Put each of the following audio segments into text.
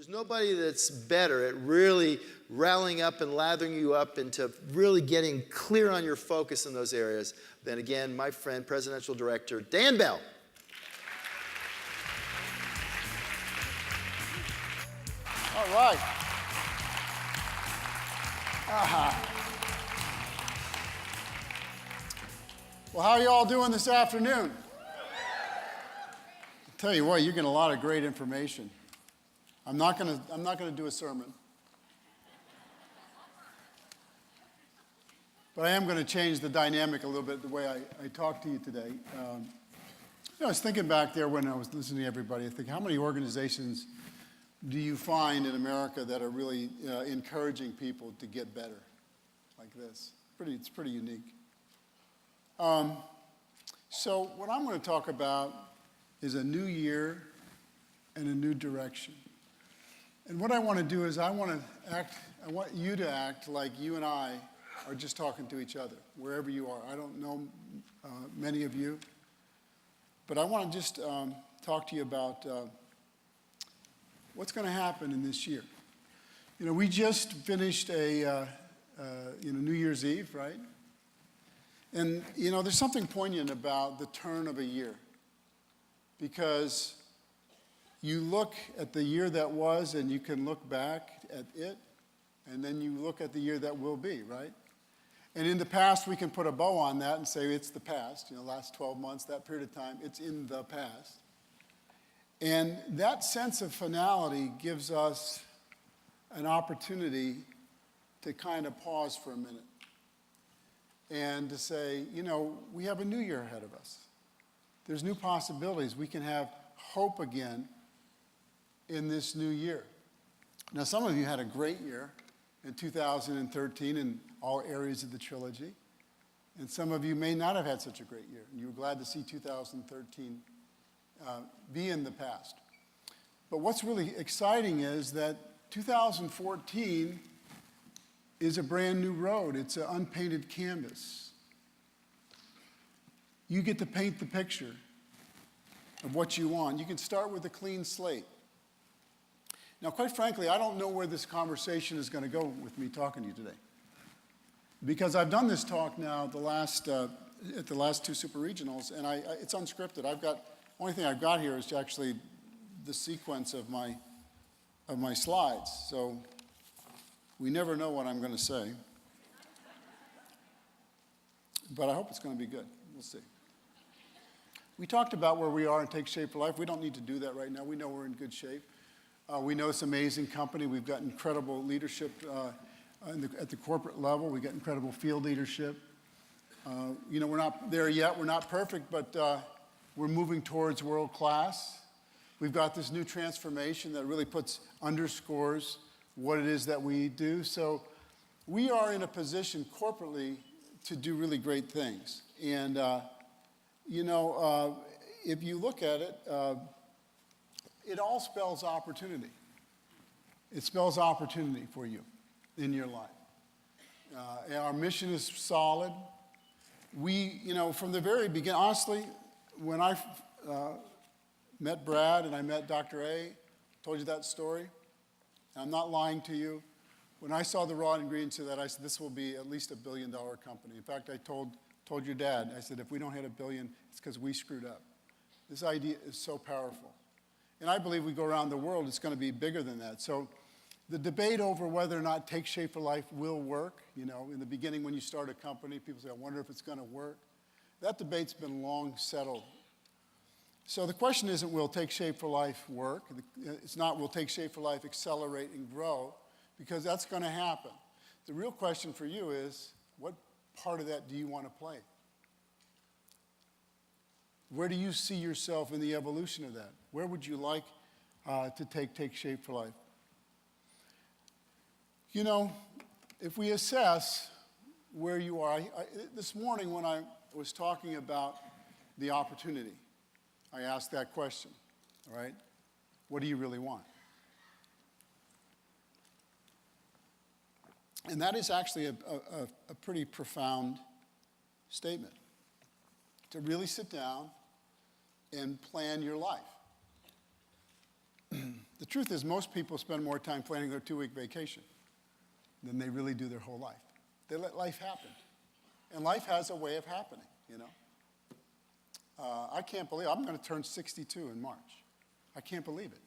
There's nobody that's better at really rallying up and lathering you up into really getting clear on your focus in those areas than, again, my friend, Presidential Director Dan Bell. All right. Well, how are you all doing this afternoon? I'll tell you what, you're getting a lot of great information. I'm not gonna do a sermon. But I am going to change the dynamic a little bit, the way I talk to you today. I was thinking back there when I was listening to everybody, I think, how many organizations do you find in America that are really encouraging people to get better like this? It's pretty unique. So what I'm going to talk about is a new year and a new direction. And what I want to do is I want you to act like you and I are just talking to each other, wherever you are. I don't know many of you, but I want to just talk to you about what's going to happen in this year. You know, we just finished a New Year's Eve, right? And, you know, there's something poignant about the turn of a year, because you look at the year that was and you can look back at it, and then you look at the year that will be, right? And in the past, we can put a bow on that and say it's the past, you know, last 12 months, that period of time, it's in the past. And that sense of finality gives us an opportunity to kind of pause for a minute and to say, you know, we have a new year ahead of us. There's new possibilities. We can have hope again in this new year. Now, some of you had a great year in 2013 in all areas of the trilogy, and some of you may not have had such a great year, and you were glad to see 2013 be in the past. But what's really exciting is that 2014 is a brand new road. It's an unpainted canvas. You get to paint the picture of what you want. You can start with a clean slate. Now, quite frankly, I don't know where this conversation is going to go with me talking to you today, because I've done this talk now at the last two super regionals, and it's unscripted. Only thing I've got here is actually the sequence of my slides. So we never know what I'm going to say, but I hope it's going to be good. We'll see. We talked about where we are in Take Shape for Life. We don't need to do that right now. We know we're in good shape. We know it's an amazing company. We've got incredible leadership at the corporate level. We've got incredible field leadership. You know, we're not there yet. We're not perfect, but we're moving towards world class. We've got this new transformation that really underscores what it is that we do. So we are in a position corporately to do really great things. And, you know, if you look at it, it all spells opportunity. It spells opportunity for you in your life. Our mission is solid. We, you know, from the very beginning, honestly, when I met Brad and I met Dr. A, told you that story, and I'm not lying to you. When I saw the raw ingredients of that, I said, this will be at least $1 billion company. In fact, I told your dad, I said, if we don't hit $1 billion, it's because we screwed up. This idea is so powerful. And I believe we go around the world, it's going to be bigger than that. So the debate over whether or not Take Shape for Life will work, you know, in the beginning when you start a company, people say, I wonder if it's going to work. That debate's been long settled. So the question isn't, will Take Shape for Life work? It's not, will Take Shape for Life accelerate and grow? Because that's going to happen. The real question for you is, what part of that do you want to play? Where do you see yourself in the evolution of that? Where would you like to take Shape for Life? You know, if we assess where you are, this morning when I was talking about the opportunity, I asked that question, all right? What do you really want? And that is actually a pretty profound statement, to really sit down and plan your life. The truth is most people spend more time planning their 2-week vacation than they really do their whole life. They let life happen. And life has a way of happening, you know. I can't believe, I'm going to turn 62 in March. I can't believe it.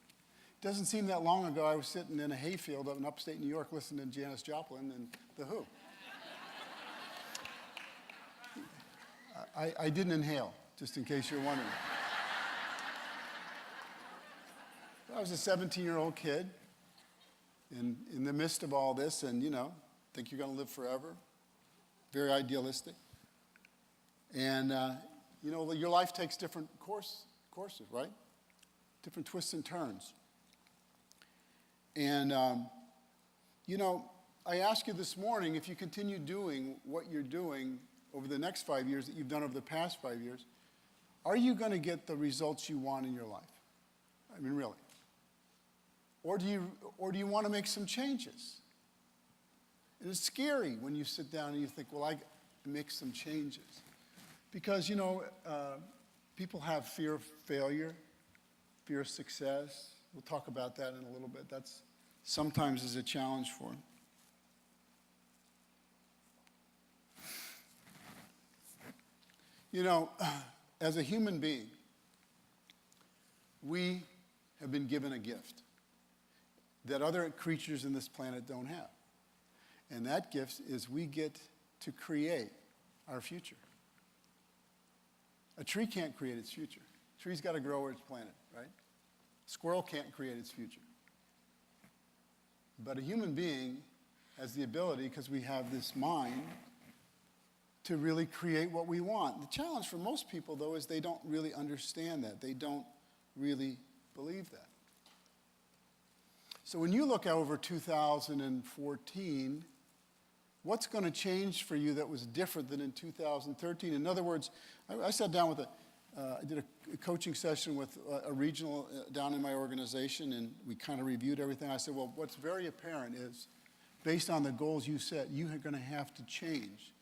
It doesn't seem that long ago I was sitting in a hayfield up in upstate New York listening to Janis Joplin and The Who. I didn't inhale, just in case you're wondering. I was a 17-year-old kid in the midst of all this, and, you know, think you're going to live forever. Very idealistic. And, you know, your life takes different courses, right? Different twists and turns. And, you know, I ask you this morning, if you continue doing what you're doing over the next 5 years that you've done over the past 5 years, are you going to get the results you want in your life? I mean, really. Or do you want to make some changes? And it's scary when you sit down and you think, well, I make some changes. Because, you know, people have fear of failure, fear of success. We'll talk about that in a little bit. That's sometimes is a challenge for them. You know, as a human being, we have been given a gift that other creatures in this planet don't have. And that gift is we get to create our future. A tree can't create its future. A tree's got to grow where it's planted, right? A squirrel can't create its future. But a human being has the ability, because we have this mind, to really create what we want. The challenge for most people, though, is they don't really understand that. They don't really believe that. So when you look over 2014, what's going to change for you that was different than in 2013? In other words, I sat down with I did a coaching session with a regional down in my organization, and we kind of reviewed everything. I said, well, what's very apparent is, based on the goals you set, you are going to have to change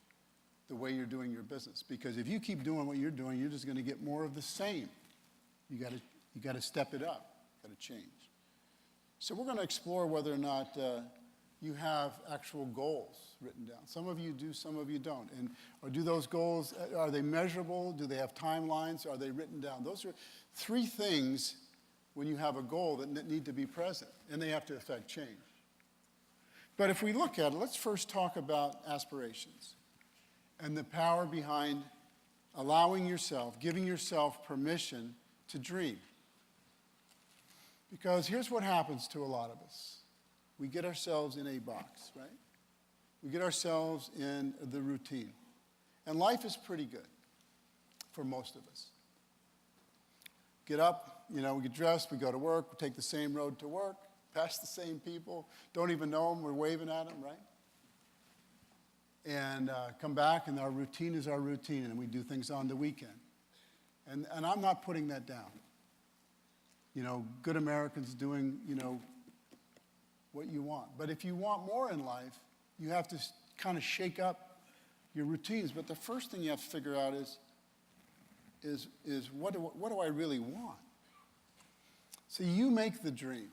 the way you're doing your business. Because if you keep doing what you're doing, you're just going to get more of the same. You got to step it up. Got to change. So we're going to explore whether or not you have actual goals written down. Some of you do, some of you don't. And or do those goals, are they measurable? Do they have timelines? Are they written down? Those are 3 things when you have a goal that need to be present, and they have to affect change. But if we look at it, let's first talk about aspirations and the power behind allowing yourself, giving yourself permission to dream. Because here's what happens to a lot of us. We get ourselves in a box, right? We get ourselves in the routine. And life is pretty good for most of us. Get up, you know, we get dressed, we go to work, we take the same road to work, pass the same people, don't even know them, we're waving at them, right? And come back, and our routine is our routine, and we do things on the weekend. And I'm not putting that down. You know, good Americans doing, you know, what you want. But if you want more in life, you have to kind of shake up your routines. But the first thing you have to figure out is what do I really want? So you make the dream.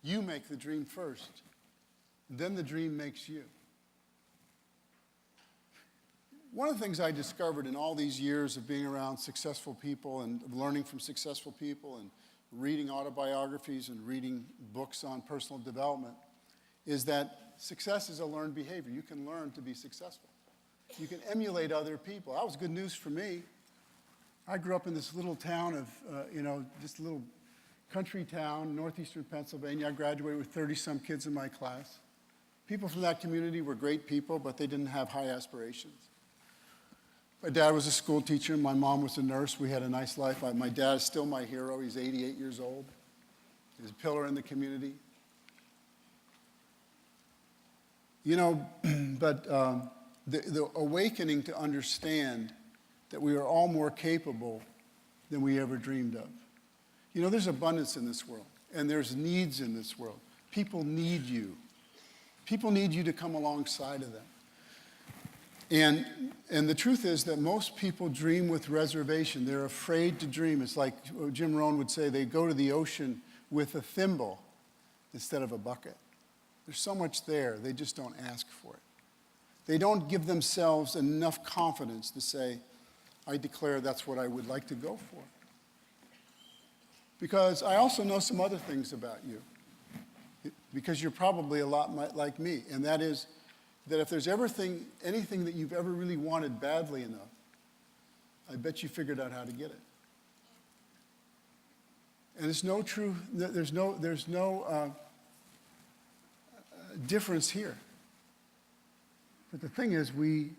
You make the dream first. Then the dream makes you. One of the things I discovered in all these years of being around successful people and learning from successful people and reading autobiographies and reading books on personal development is that success is a learned behavior. You can learn to be successful. You can emulate other people. That was good news for me. I grew up in this little town of, this little country town, northeastern Pennsylvania. I graduated with 30-some kids in my class. People from that community were great people, but they didn't have high aspirations. My dad was a school teacher. My mom was a nurse. We had a nice life. My dad is still my hero. He's 88 years old. He's a pillar in the community. You know, but the awakening to understand that we are all more capable than we ever dreamed of. You know, there's abundance in this world, and there's needs in this world. People need you. People need you to come alongside of them. And the truth is that most people dream with reservation. They're afraid to dream. It's like Jim Rohn would say, they go to the ocean with a thimble instead of a bucket. There's so much there, they just don't ask for it. They don't give themselves enough confidence to say, I declare that's what I would like to go for. Because I also know some other things about you. Because you're probably a lot like me, and that is that if there's anything that you've ever really wanted badly enough, I bet you figured out how to get it. And there's no difference here. But the thing is, we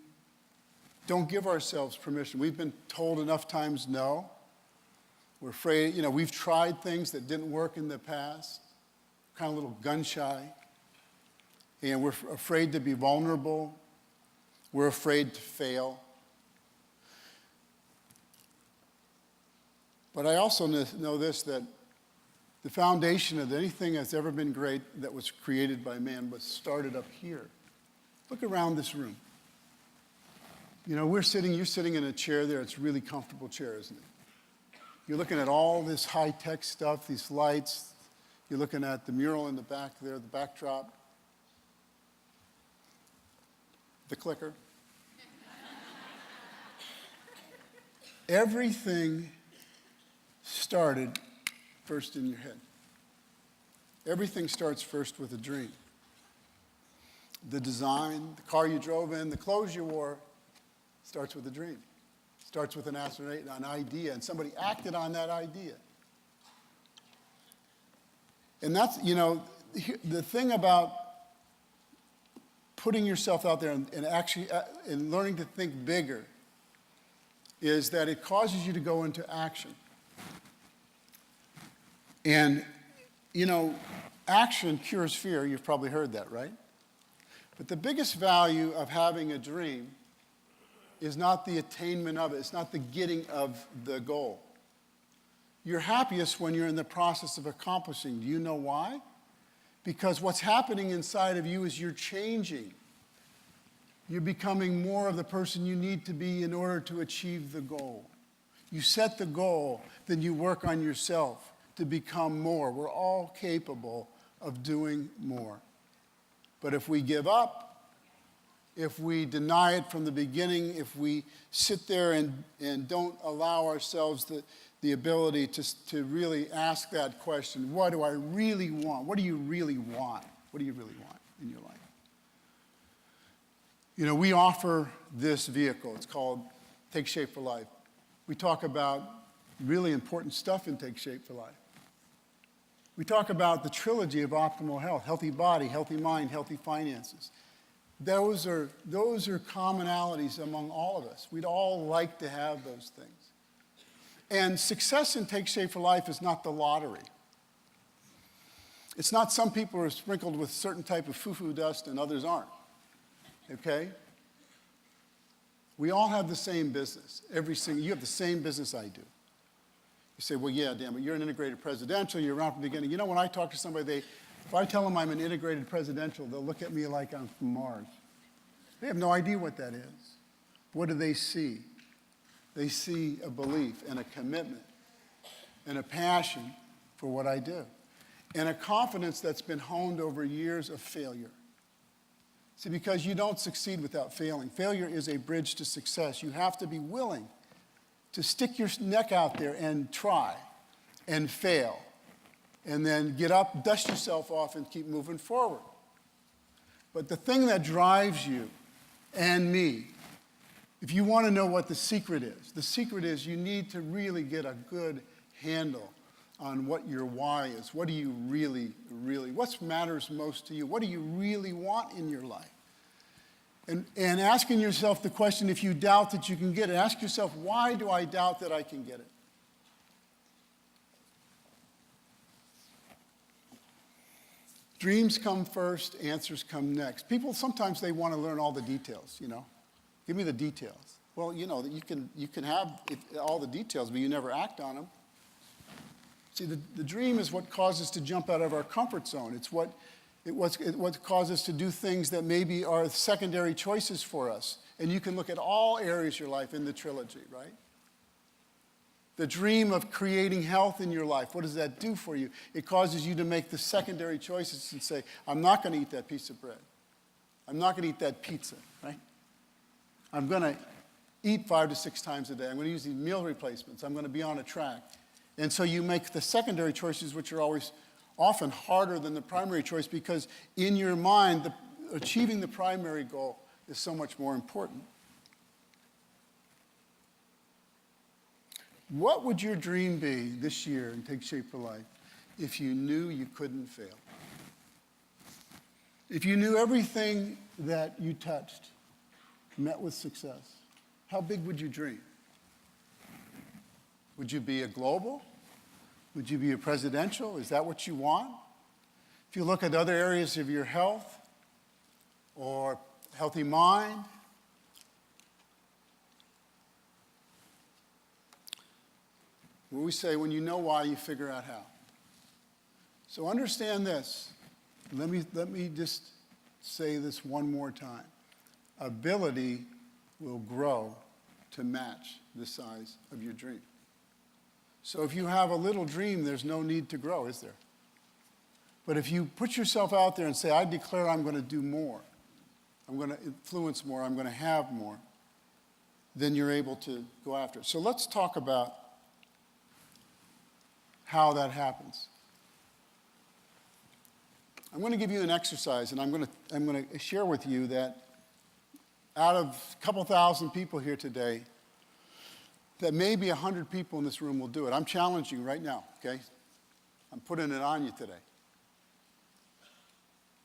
don't give ourselves permission. We've been told enough times no. We're afraid, we've tried things that didn't work in the past, kind of a little gun shy. And we're afraid to be vulnerable. We're afraid to fail. But I also know this, that the foundation of anything that's ever been great that was created by man was started up here. Look around this room. You're sitting in a chair there. It's a really comfortable chair, isn't it? You're looking at all this high-tech stuff, these lights. You're looking at the mural in the back there, the backdrop, the clicker. Everything started first in your head. Everything starts first with a dream. The design, the car you drove in, the clothes you wore, starts with a dream. Starts with an idea, and somebody acted on that idea. And that's, the thing about putting yourself out there and actually and learning to think bigger is that it causes you to go into action. And, action cures fear. You've probably heard that, right? But the biggest value of having a dream is not the attainment of it. It's not the getting of the goal. You're happiest when you're in the process of accomplishing. Do you know why? Because what's happening inside of you is you're changing. You're becoming more of the person you need to be in order to achieve the goal. You set the goal, then you work on yourself to become more. We're all capable of doing more. But if we give up, if we deny it from the beginning, if we sit there and don't allow ourselves the ability to really ask that question, what do I really want? What do you really want? What do you really want in your life? We offer this vehicle. It's called Take Shape for Life. We talk about really important stuff in Take Shape for Life. We talk about the trilogy of optimal health: healthy body, healthy mind, healthy finances. Those are commonalities among all of us. We'd all like to have those things. And success in Take Shape for Life is not the lottery. It's not some people are sprinkled with certain type of foo-foo dust and others aren't. Okay? We all have the same business. You have the same business I do. You say, well, yeah, Dan, but you're an integrated presidential. You're around from the beginning. When I talk to somebody, if I tell them I'm an integrated presidential, they'll look at me like I'm from Mars. They have no idea what that is. What do they see? They see a belief and a commitment and a passion for what I do, and a confidence that's been honed over years of failure. See, because you don't succeed without failing. Failure is a bridge to success. You have to be willing to stick your neck out there and try and fail, and then get up, dust yourself off, and keep moving forward. But the thing that drives you and me, if you want to know what the secret is you need to really get a good handle on what your why is. What do you really, what matters most to you? What do you really want in your life? And asking yourself the question, if you doubt that you can get it, ask yourself, why do I doubt that I can get it? Dreams come first, answers come next. People, sometimes they want to learn all the details, Give me the details. Well, you can have all the details, but you never act on them. See, the dream is what causes us to jump out of our comfort zone. It's what causes us to do things that maybe are secondary choices for us. And you can look at all areas of your life in the trilogy, right? The dream of creating health in your life, what does that do for you? It causes you to make the secondary choices and say, I'm not going to eat that piece of bread. I'm not going to eat that pizza, right? I'm going to eat 5 to 6 times a day. I'm going to use these meal replacements. I'm going to be on a track. And so you make the secondary choices, which are always often harder than the primary choice, because in your mind, achieving the primary goal is so much more important. What would your dream be this year and take shape for life if you knew you couldn't fail? If you knew everything that you touched met with success, how big would you dream? Would you be a global? Would you be a presidential? Is that what you want? If you look at other areas of your health or healthy mind, where we say, when you know why, you figure out how. So understand this. Let me just say this one more time. Ability will grow to match the size of your dream. So if you have a little dream, there's no need to grow, is there? But if you put yourself out there and say, I declare I'm going to do more, I'm going to influence more, I'm going to have more, then you're able to go after it. So let's talk about how that happens. I'm going to give you an exercise, and I'm going to share with you that out of a couple thousand people here today, that maybe 100 people in this room will do it. I'm challenging you right now, okay? I'm putting it on you today.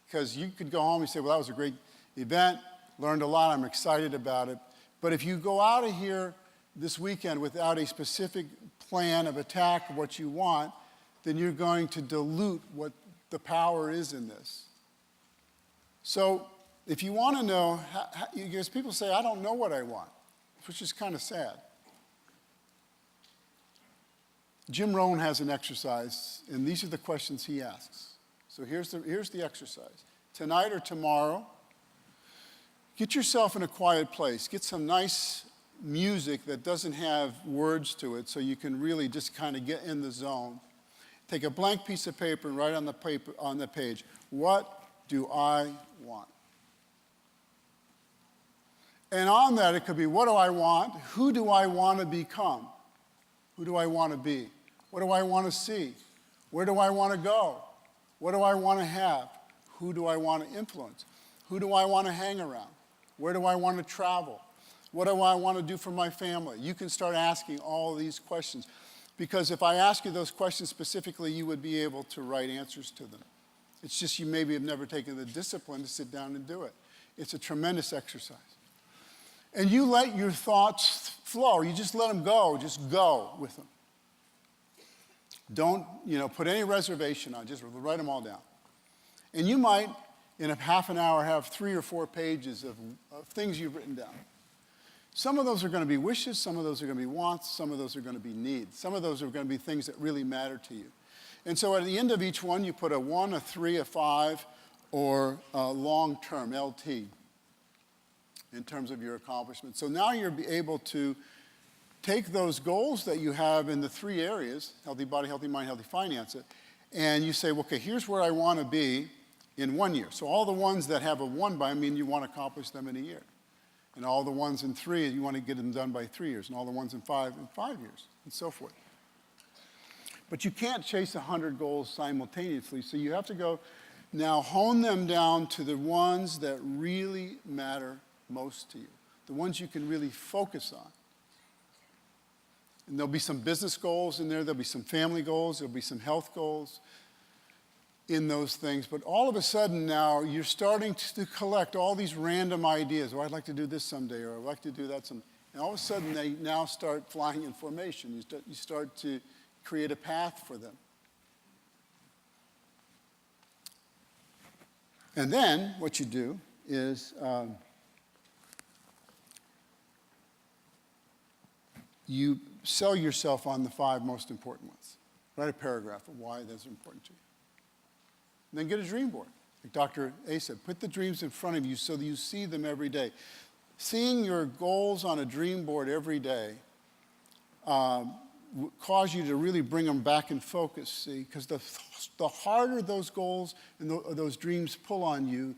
Because you could go home and say, well, that was a great event, learned a lot, I'm excited about it. But if you go out of here this weekend without a specific plan of attack of what you want, then you're going to dilute what the power is in this. So if you want to know, because people say, I don't know what I want, which is kind of sad. Jim Rohn has an exercise, and these are the questions he asks. So here's the exercise. Tonight or tomorrow, get yourself in a quiet place. Get some nice music that doesn't have words to it so you can really just kind of get in the zone. Take a blank piece of paper and write on the page, what do I want? And on that, it could be, what do I want? Who do I want to become? Who do I want to be? What do I want to see? Where do I want to go? What do I want to have? Who do I want to influence? Who do I want to hang around? Where do I want to travel? What do I want to do for my family? You can start asking all these questions. Because if I ask you those questions specifically, you would be able to write answers to them. It's just you maybe have never taken the discipline to sit down and do it. It's a tremendous exercise. And you let your thoughts flow. You just let them go. Just go with them. Don't, put any reservation on. Just write them all down. And you might, in a half an hour, have 3 or 4 pages of things you've written down. Some of those are going to be wishes. Some of those are going to be wants. Some of those are going to be needs. Some of those are going to be things that really matter to you. And so at the end of each one, you put a 1, a 3, a 5, or a long-term, LT, in terms of your accomplishment. So now you're able to take those goals that you have in the 3 areas, healthy body, healthy mind, healthy finance, and you say, okay, here's where I want to be in 1 year. So all the ones that have a 1 by, you want to accomplish them in a year. And all the ones in 3, you want to get them done by 3 years. And all the ones in 5 years, and so forth. But you can't chase 100 goals simultaneously, so you have to go, now hone them down to the ones that really matter most to you, the ones you can really focus on. And there'll be some business goals in there, there'll be some family goals, there'll be some health goals in those things. But all of a sudden now, you're starting to collect all these random ideas. Oh, I'd like to do this someday, or I'd like to do that someday. And all of a sudden, they now start flying in formation. You start to create a path for them. And then what you do is you sell yourself on the 5 most important ones. Write a paragraph of why those are important to you. And then get a dream board. Like Dr. A said, put the dreams in front of you so that you see them every day. Seeing your goals on a dream board every day cause you to really bring them back in focus, see? Because the harder those goals and those dreams pull on you,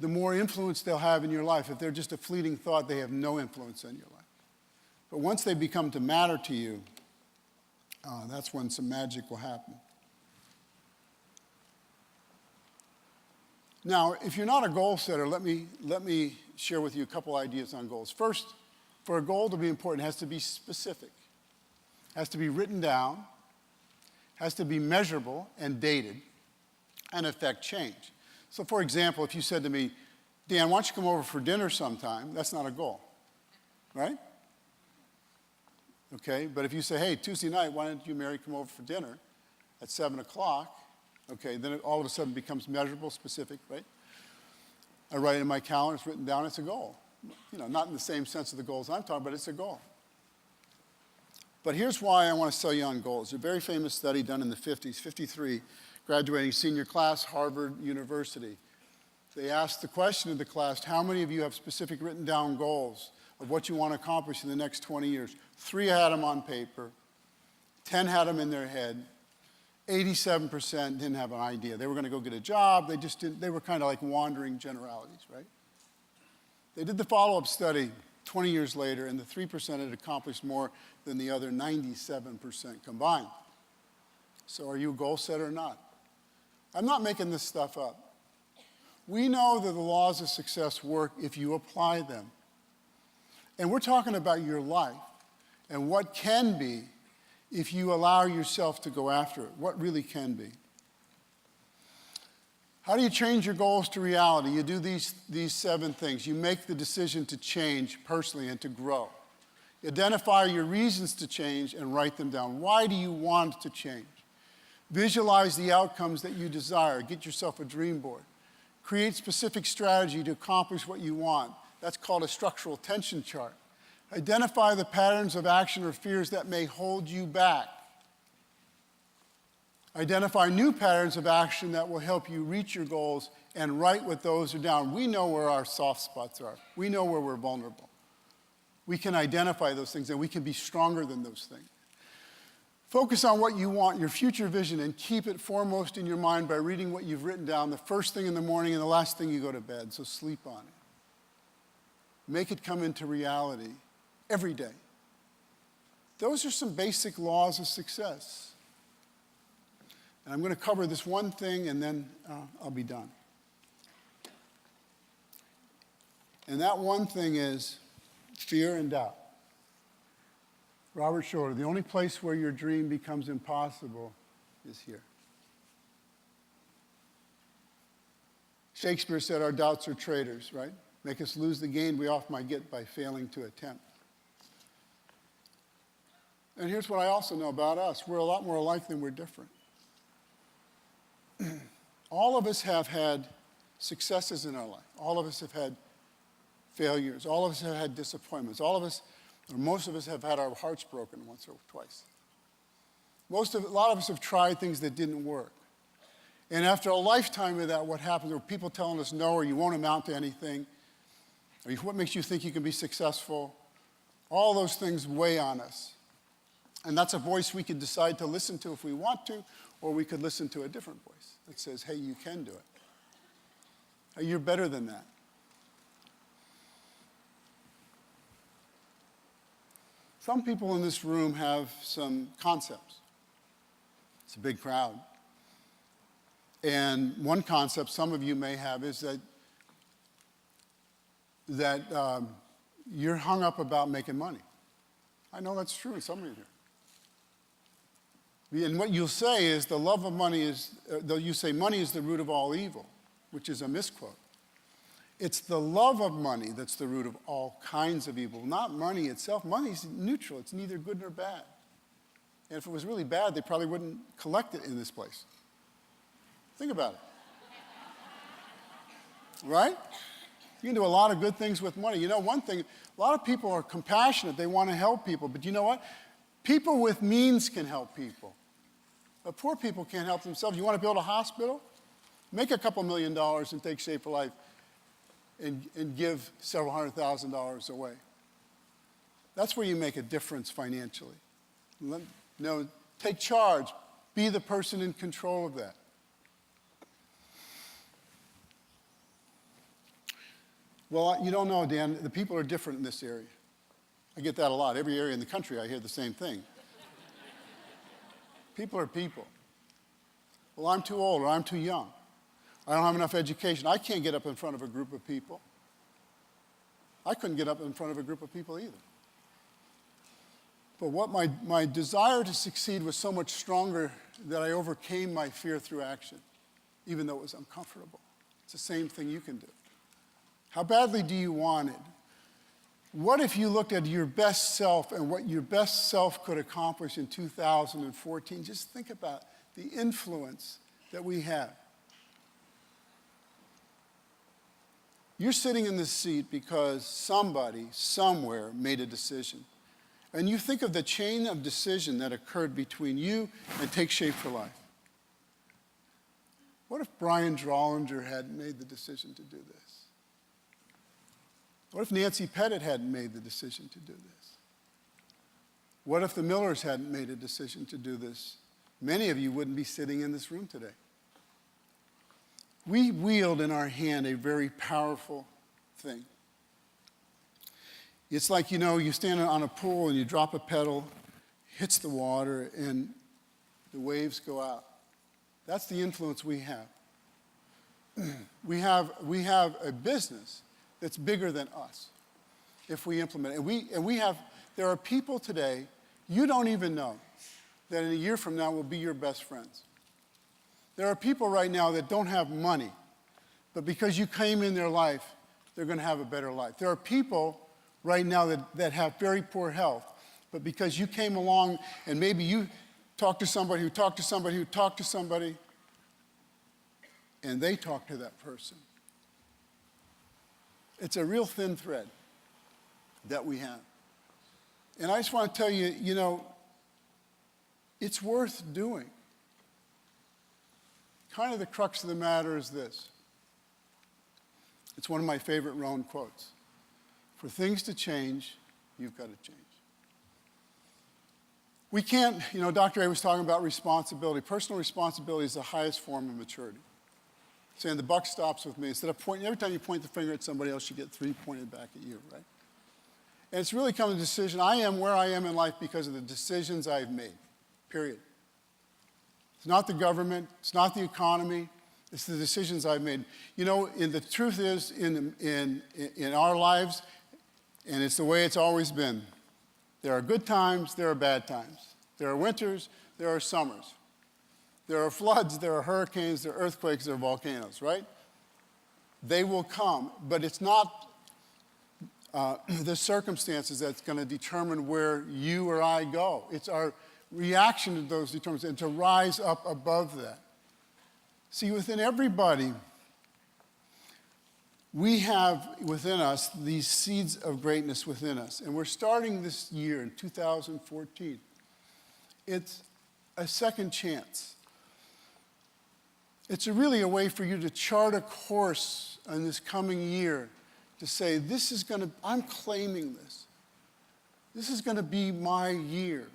the more influence they'll have in your life. If they're just a fleeting thought, they have no influence in your life. But once they become to matter to you, that's when some magic will happen. Now, if you're not a goal setter, let me share with you a couple ideas on goals. First, for a goal to be important, it has to be specific. It has to be written down, has to be measurable and dated, and affect change. So for example, if you said to me, Dan, why don't you come over for dinner sometime? That's not a goal, right? Okay, but if you say, hey, Tuesday night, why don't you, Mary, come over for dinner at 7 o'clock? Okay, then it all of a sudden becomes measurable, specific, right? I write it in my calendar, it's written down, it's a goal. You know, not in the same sense of the goals I'm talking about, it's a goal. But here's why I want to sell you on goals. A very famous study done in the 50s, 53, graduating senior class, Harvard University. They asked the question of the class, how many of you have specific written down goals of what you want to accomplish in the next 20 years? 3 had them on paper, 10 had them in their head, 87% didn't have an idea. They were going to go get a job, they were kind of like wandering generalities, right? They did the follow-up study 20 years later, and the 3% had accomplished more than the other 97% combined. So are you a goal setter or not? I'm not making this stuff up. We know that the laws of success work if you apply them. And we're talking about your life and what can be if you allow yourself to go after it, what really can be. How do you change your goals to reality? You do these 7 things. You make the decision to change personally and to grow. Identify your reasons to change and write them down. Why do you want to change? Visualize the outcomes that you desire. Get yourself a dream board. Create specific strategy to accomplish what you want. That's called a structural tension chart. Identify the patterns of action or fears that may hold you back. Identify new patterns of action that will help you reach your goals and write what those are down. We know where our soft spots are. We know where we're vulnerable. We can identify those things and we can be stronger than those things. Focus on what you want, your future vision, and keep it foremost in your mind by reading what you've written down the first thing in the morning and the last thing you go to bed, so sleep on it. Make it come into reality every day. Those are some basic laws of success. And I'm going to cover this one thing and then I'll be done. And that one thing is fear and doubt. Robert Schroeder, the only place where your dream becomes impossible is here. Shakespeare said our doubts are traitors, right? Make us lose the gain we often might get by failing to attempt. And here's what I also know about us. We're a lot more alike than we're different. All of us have had successes in our life. All of us have had failures. All of us have had disappointments. All of us, or most of us, have had our hearts broken once or twice. A lot of us have tried things that didn't work. And after a lifetime of that, what happens are people telling us no, or you won't amount to anything, or what makes you think you can be successful. All those things weigh on us. And that's a voice we could decide to listen to if we want to, or we could listen to a different voice that says, hey, you can do it. Hey, you're better than that. Some people in this room have some concepts. It's a big crowd. And one concept some of you may have is that you're hung up about making money. I know that's true in some of you here. And what you'll say is the love of money is, you say money is the root of all evil, which is a misquote. It's the love of money that's the root of all kinds of evil, not money itself. Money's neutral. It's neither good nor bad. And if it was really bad, they probably wouldn't collect it in this place. Think about it. Right? You can do a lot of good things with money. You know, one thing, a lot of people are compassionate. They want to help people. But you know what? People with means can help people. But poor people can't help themselves. You want to build a hospital? Make a couple $1 million and take Shape for Life and give several $100,000 away. That's where you make a difference financially. No, take charge. Be the person in control of that. Well, you don't know, Dan, the people are different in this area. I get that a lot. Every area in the country, I hear the same thing. People are people. Well, I'm too old, or I'm too young. I don't have enough education. I can't get up in front of a group of people. I couldn't get up in front of a group of people either. But what my desire to succeed was so much stronger that I overcame my fear through action, even though it was uncomfortable. It's the same thing you can do. How badly do you want it? What if you looked at your best self and what your best self could accomplish in 2014? Just think about the influence that we have. You're sitting in this seat because somebody, somewhere, made a decision. And you think of the chain of decision that occurred between you and Take Shape for Life. What if Brian Drollinger hadn't made the decision to do this? What if Nancy Pettit hadn't made the decision to do this? What if the Millers hadn't made a decision to do this? Many of you wouldn't be sitting in this room today. We wield in our hand a very powerful thing. It's like, you stand on a pool and you drop a pedal, hits the water, and the waves go out. That's the influence we have. We have a business that's bigger than us if we implement it. There are people today you don't even know that in a year from now will be your best friends. There are people right now that don't have money, but because you came in their life, they're going to have a better life. There are people right now that have very poor health, but because you came along and maybe you talked to somebody who talked to somebody who talked to somebody, and they talked to that person. It's a real thin thread that we have. And I just want to tell you, it's worth doing. Kind of the crux of the matter is this. It's one of my favorite Rohn quotes. For things to change, you've got to change. We can't, Dr. A was talking about responsibility. Personal responsibility is the highest form of maturity. Saying the buck stops with me. Instead of pointing, every time you point the finger at somebody else, you get 3 pointed back at you, right? And it's really come to the decision. I am where I am in life because of the decisions I've made, period. It's not the government. It's not the economy. It's the decisions I've made. And the truth is, in our lives, and it's the way it's always been, there are good times, there are bad times. There are winters, there are summers. There are floods, there are hurricanes, there are earthquakes, there are volcanoes, right? They will come, but it's not the circumstances that's going to determine where you or I go. It's our reaction to those determinants and to rise up above that. See, within everybody, we have within us these seeds of greatness within us. And we're starting this year in 2014. It's a second chance. It's really a way for you to chart a course in this coming year to say, I'm claiming this. This is going to be my year.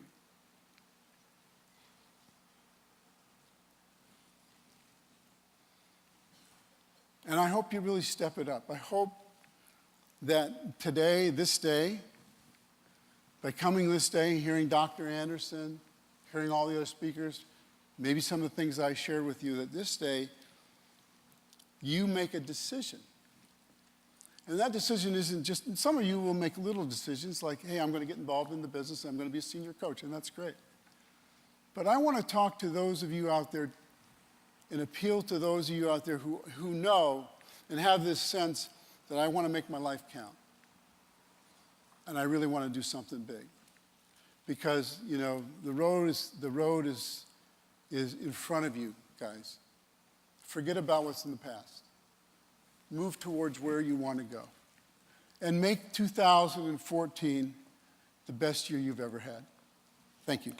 And I hope you really step it up. I hope that today, this day, by coming this day, hearing Dr. Anderson, hearing all the other speakers, maybe some of the things I shared with you, that this day, you make a decision. And that decision isn't just, some of you will make little decisions like, hey, I'm going to get involved in the business, I'm going to be a senior coach, and that's great. But I want to talk to those of you out there and appeal to those of you out there who know and have this sense that I want to make my life count. And I really want to do something big. Because, the road is in front of you, guys. Forget about what's in the past. Move towards where you want to go. And make 2014 the best year you've ever had. Thank you.